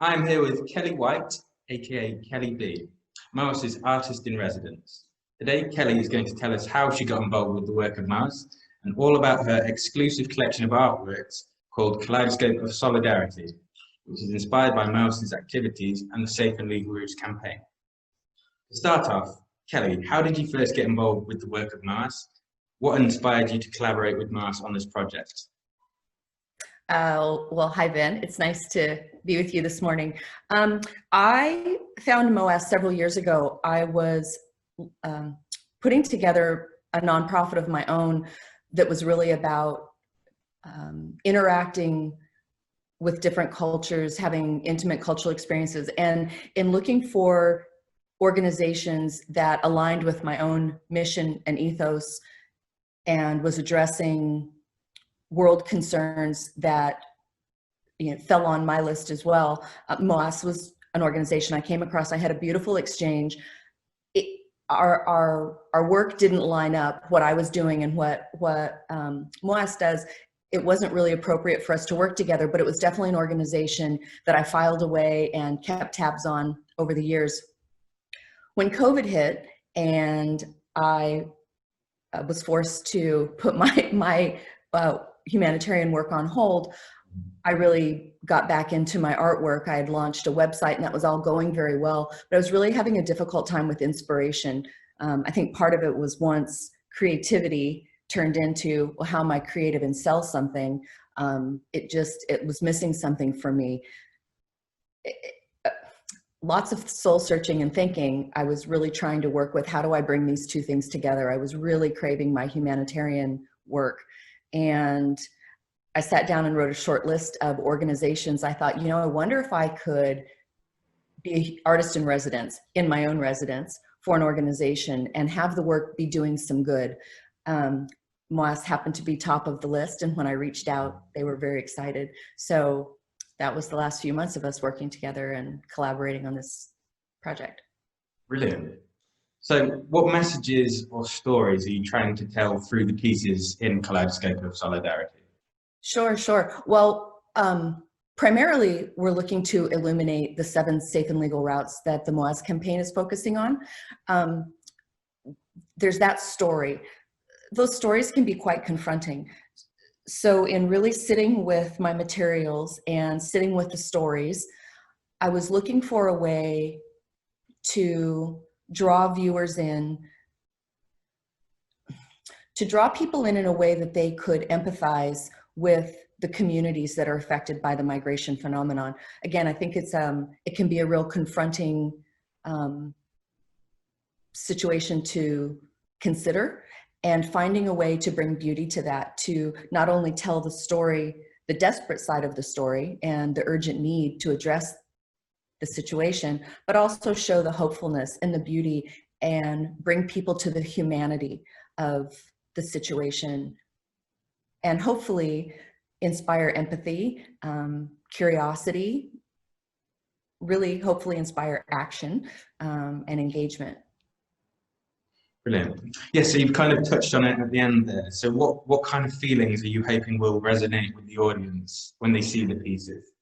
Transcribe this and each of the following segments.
I'm here with Kelly White, aka Kelly B, MOAS Artist in Residence. Today, Kelly is going to tell us how she got involved with the work of MOAS and all about her exclusive collection of artworks called Kaleidoscope of Solidarity, which is inspired by MOAS activities and the Safe and Legal Routes campaign. To start off, Kelly, how did you first get involved with the work of MOAS? What inspired you to collaborate with MOAS on this project? Well, hi, Ben. It's nice to be with you this morning. I found MOAS several years ago. I was putting together a nonprofit of my own that was really about interacting with different cultures, having intimate cultural experiences, and in looking for organizations that aligned with my own mission and ethos and was addressing world concerns that fell on my list as well. MOAS was an organization I came across. I had a beautiful exchange. Our work didn't line up, what I was doing and what MOAS does. It wasn't really appropriate for us to work together, but it was definitely an organization that I filed away and kept tabs on over the years. When COVID hit and I was forced to put my humanitarian work on hold, I really got back into my artwork. I had launched a website and that was all going very well, but I was really having a difficult time with inspiration. I think part of it was once creativity turned into, well, how am I creative and sell something? It was missing something for me. Lots of soul searching and thinking. I was really trying to work with, how do I bring these two things together? I was really craving my humanitarian work. And I sat down and wrote a short list of organizations. I thought, I wonder if I could be an artist in residence, in my own residence for an organization and have the work be doing some good. MOAS happened to be top of the list. And when I reached out, they were very excited. So that was the last few months of us working together and collaborating on this project. Brilliant. So what messages or stories are you trying to tell through the pieces in Kaleidoscope of Solidarity? Sure. Well, primarily we're looking to illuminate the 7 safe and legal routes that the MOAS campaign is focusing on. There's that story. Those stories can be quite confronting. So in really sitting with my materials and sitting with the stories, I was looking for a way to draw viewers in, to draw people in a way that they could empathize with the communities that are affected by the migration phenomenon. Again, I think it can be a real confronting situation to consider, and finding a way to bring beauty to that, to not only tell the story, the desperate side of the story and the urgent need to address the situation, but also show the hopefulness and the beauty and bring people to the humanity of the situation, and hopefully inspire empathy, curiosity, really hopefully inspire action and engagement. Brilliant. Yes, so you've kind of touched on it at the end there. So what kind of feelings are you hoping will resonate with the audience when they see the pieces?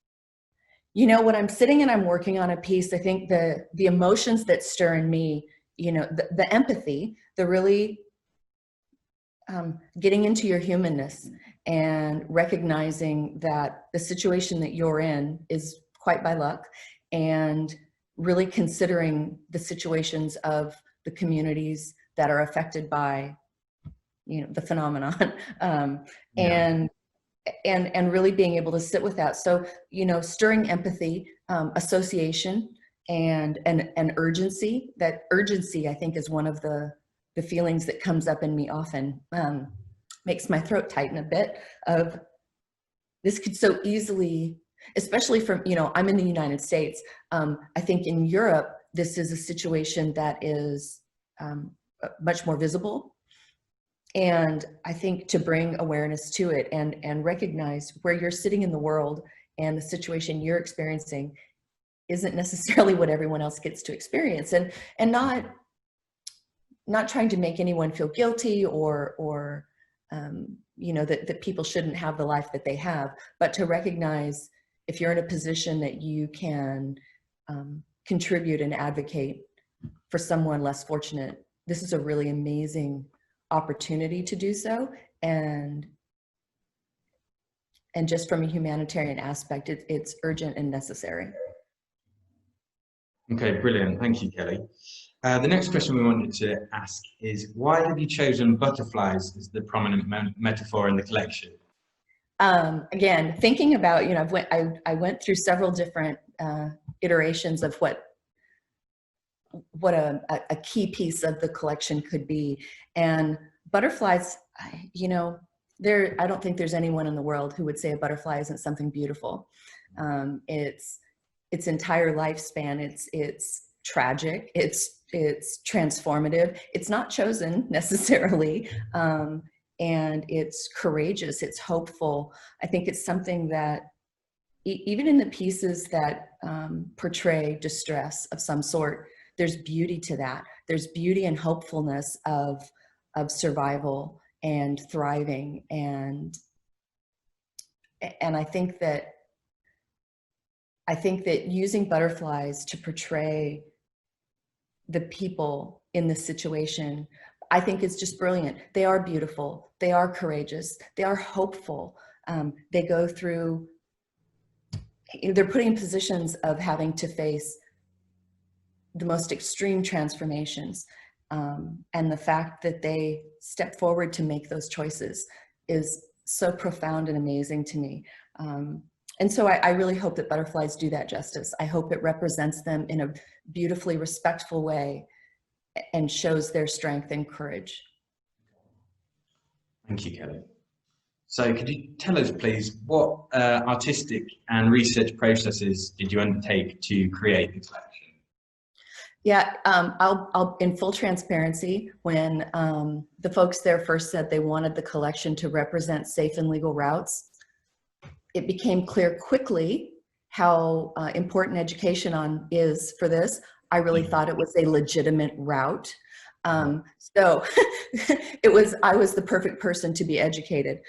When I'm sitting and I'm working on a piece, I think the emotions that stir in me, the empathy, the really getting into your humanness and recognizing that the situation that you're in is quite by luck, and really considering the situations of the communities that are affected by, the phenomenon, and really being able to sit with that. So, stirring empathy, association, and urgency. That urgency, I think, is one of the feelings that comes up in me often. Makes my throat tighten a bit. Of this could so easily, especially from, I'm in the United States. I think in Europe, this is a situation that is much more visible. And I think to bring awareness to it and recognize where you're sitting in the world and the situation you're experiencing isn't necessarily what everyone else gets to experience, and not trying to make anyone feel guilty or that people shouldn't have the life that they have, but to recognize if you're in a position that you can contribute and advocate for someone less fortunate, this is a really amazing opportunity to do so. And just from a humanitarian aspect, it's urgent and necessary. Okay, brilliant. Thank you, Kelly. The next question we wanted to ask is, why have you chosen butterflies as the prominent metaphor in the collection? Again, thinking about, I went through several different iterations of what a key piece of the collection could be. And butterflies, I don't think there's anyone in the world who would say a butterfly isn't something beautiful. Its entire lifespan, it's tragic, it's transformative, it's not chosen necessarily, and it's courageous, it's hopeful. I think it's something that even in the pieces that portray distress of some sort, there's beauty to that. There's beauty and hopefulness of survival and thriving, and I think that using butterflies to portray the people in this situation, I think it's just brilliant. They are beautiful, they are courageous, they are hopeful. They go through, they're put in positions of having to face the most extreme transformations. And the fact that they step forward to make those choices is so profound and amazing to me. And so I really hope that butterflies do that justice. I hope it represents them in a beautifully respectful way and shows their strength and courage. Thank you, Kelly. So could you tell us, please, what artistic and research processes did you undertake to create the collection? Yeah, I'll in full transparency, when the folks there first said they wanted the collection to represent safe and legal routes, it became clear quickly how important education is for this. I really thought it was a legitimate route. So I was the perfect person to be educated.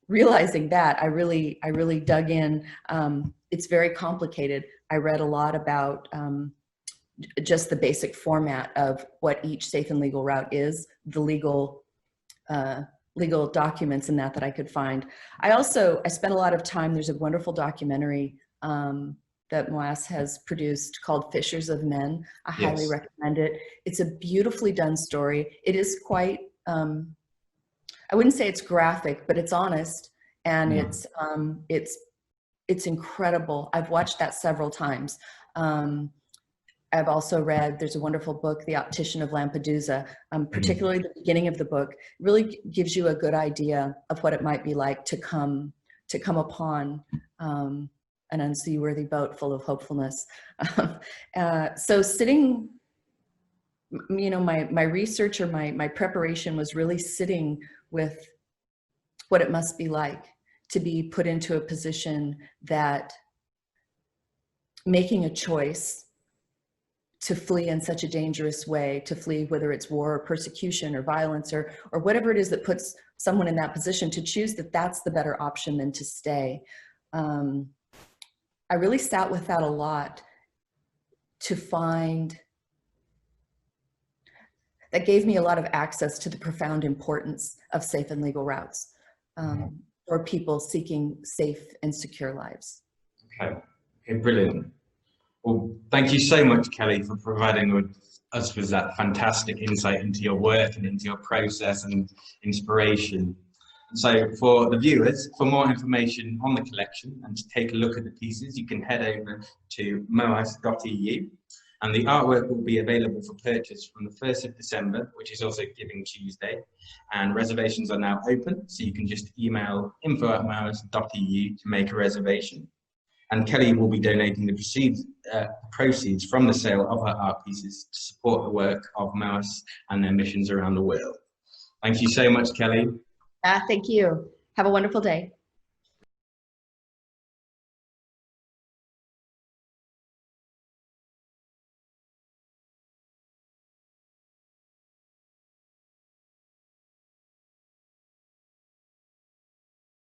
Realizing that, I really dug in. It's very complicated. I read a lot about just the basic format of what each safe and legal route is, the legal documents and that I could find. I spent a lot of time, there's a wonderful documentary that MOAS has produced called Fishers of Men. I highly recommend it. It's a beautifully done story. It is quite, I wouldn't say it's graphic, but it's honest, and it's incredible. I've watched that several times. I've also read, there's a wonderful book, The Optician of Lampedusa, particularly the beginning of the book, really gives you a good idea of what it might be like to come upon an unseaworthy boat full of hopefulness. So sitting, my research or my preparation was really sitting with what it must be like to be put into a position that making a choice to flee in such a dangerous way, to flee whether it's war or persecution or violence or whatever it is that puts someone in that position, to choose that that's the better option than to stay. I really sat with that a lot to find, that gave me a lot of access to the profound importance of safe and legal routes for people seeking safe and secure lives. Okay, brilliant. Well, thank you so much, Kelly, for providing us with that fantastic insight into your work and into your process and inspiration. And so for the viewers, for more information on the collection and to take a look at the pieces, you can head over to moas.eu, and the artwork will be available for purchase from the 1st of December, which is also Giving Tuesday, and reservations are now open, so you can just email info@moas.eu to make a reservation. And Kelly will be donating the proceeds from the sale of her art pieces to support the work of MOAS and their missions around the world. Thank you so much, Kelly. Thank you. Have a wonderful day.